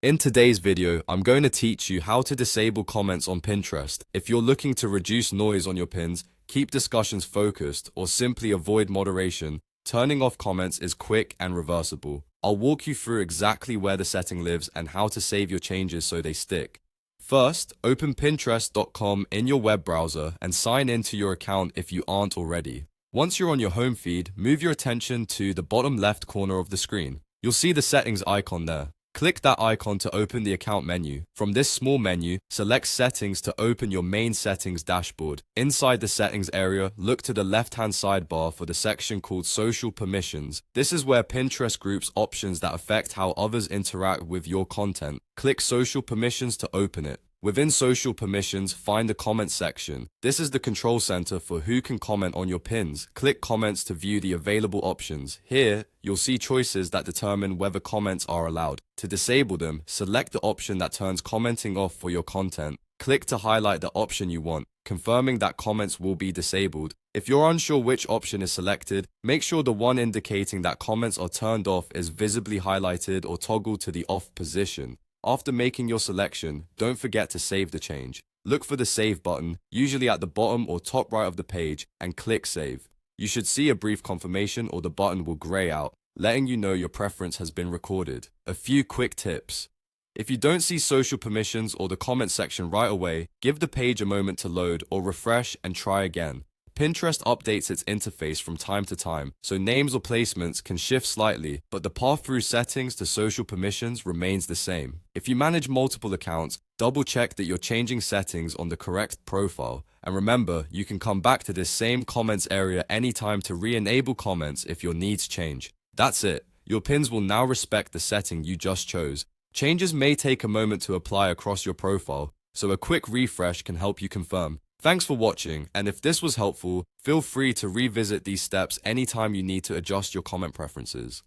In today's video, I'm going to teach you how to disable comments on Pinterest. If you're looking to reduce noise on your pins, keep discussions focused, or simply avoid moderation, turning off comments is quick and reversible. I'll walk you through exactly where the setting lives and how to save your changes so they stick. First, open Pinterest.com in your web browser and sign into your account if you aren't already. Once you're on your home feed, move your attention to the bottom left corner of the screen. You'll see the settings icon there. Click that icon to open the account menu. From this small menu, select Settings to open your main settings dashboard. Inside the settings area, look to the left-hand sidebar for the section called Social Permissions. This is where Pinterest groups options that affect how others interact with your content. Click Social Permissions to open it. Within Social Permissions, find the Comments section. This is the control center for who can comment on your pins. Click Comments to view the available options. Here, you'll see choices that determine whether comments are allowed. To disable them, select the option that turns commenting off for your content. Click to highlight the option you want, confirming that comments will be disabled. If you're unsure which option is selected, make sure the one indicating that comments are turned off is visibly highlighted or toggled to the off position. After making your selection, don't forget to save the change. Look for the Save button, usually at the bottom or top right of the page, and click Save. You should see a brief confirmation or the button will grey out, letting you know your preference has been recorded. A few quick tips. If you don't see social permissions or the comment section right away, give the page a moment to load or refresh and try again. Pinterest updates its interface from time to time, so names or placements can shift slightly, but the path through settings to social permissions remains the same. If you manage multiple accounts, double-check that you're changing settings on the correct profile. And remember, you can come back to this same comments area anytime to re-enable comments if your needs change. That's it. Your pins will now respect the setting you just chose. Changes may take a moment to apply across your profile, so a quick refresh can help you confirm. Thanks for watching, and if this was helpful, feel free to revisit these steps anytime you need to adjust your comment preferences.